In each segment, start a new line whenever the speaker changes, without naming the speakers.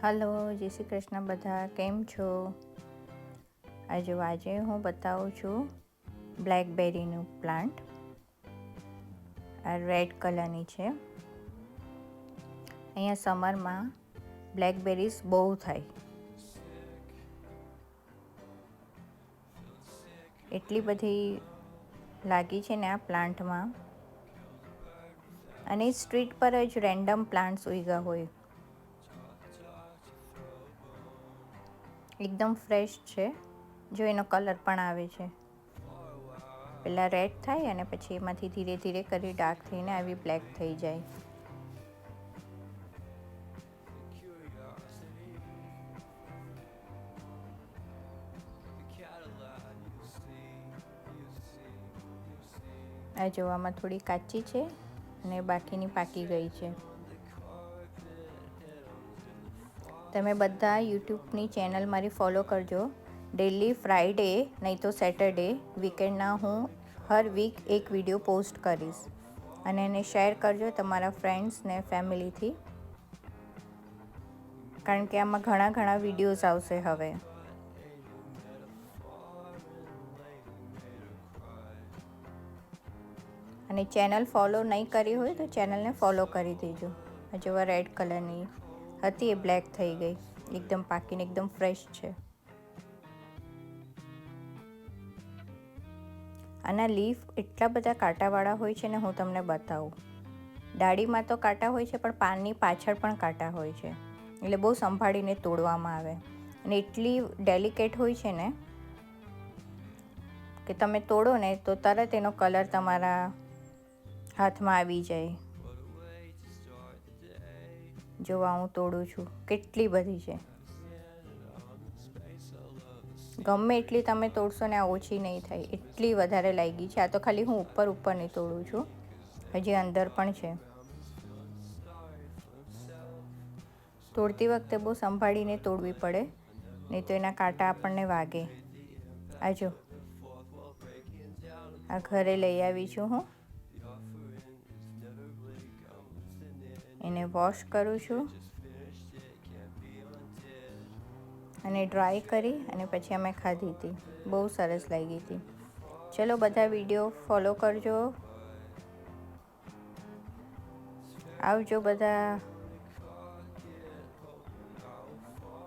Hello, જય શ્રી કૃષ્ણ બધા, કેમ છો? આજે હું બતાવું છું બ્લેકબેરીનું પ્લાન્ટ. આ રેડ કલરની છે. અહીંયા સમરમાં બ્લેકબેરીઝ બહુ થાય. એટલી બધી લાગી છે ને આ પ્લાન્ટમાં. અને સ્ટ્રીટ પર જ રેન્ડમ પ્લાન્ટ્સ ઉગ્યા હોય. એકદમ ફ્રેશ છે. જો એનો કલર પણ આવે છે. પહેલાં રેડ થાય અને પછી એમાંથી ધીરે ધીરે કરી ડાર્ક થઈને આવી બ્લેક થઈ જાય. આ જોવામાં થોડી કાચી છે અને બાકીની પાકી ગઈ છે. તમે બધા યુટ્યુબની ચેનલ મારી ફોલો કરજો. ડેલી ફ્રાઈડે નહીં તો સેટરડે વીકેન્ડના હું હર વીક એક વિડીયો પોસ્ટ કરીશ. અને એને શેર કરજો તમારા ફ્રેન્ડ્સ ને ફેમિલીથી, કારણ કે આમાં ઘણા વિડીયોઝ આવશે હવે. અને ચેનલ ફોલો નહીં કરી હોય તો ચેનલને ફોલો કરી દેજો. જેવા રેડ કલરની હતી એ બ્લેક થઈ ગઈ, એકદમ પાકીને એકદમ ફ્રેશ છે. આના લીફ એટલા બધા કાંટાવાળા હોય છે ને, હું તમને બતાવું. ડાળીમાં તો કાંટા હોય છે પણ પાનની પાછળ પણ કાંટા હોય છે, એટલે બહુ સંભાળીને તોડવામાં આવે. અને એટલી ડેલિકેટ હોય છે ને કે તમે તોડો ને તો તરત એનો કલર તમારા હાથમાં આવી જાય. જોવા હું તોડું છું, કેટલી બધી છે. ગમે એટલી તમે તોડશો ને આ ઓછી નહીં થાય, એટલી વધારે લાગી છે. આ તો ખાલી હું ઉપરની તોડું છું, હજી અંદર પણ છે. તોડતી વખતે બહુ સંભાળીને તોડવી પડે, નહીં તો એના કાંટા આપણને વાગે. આ જો, આ ઘરે લઈ આવી છું હું. એને વોશ કરું છું અને ડ્રાય કરી અને પછી અમે ખાધી હતી. બહુ સરસ લાગી હતી. ચલો બધા વિડીયો ફોલો કરજો. આવજો બધા.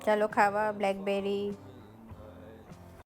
ચાલો ખાવા બ્લેકબેરી.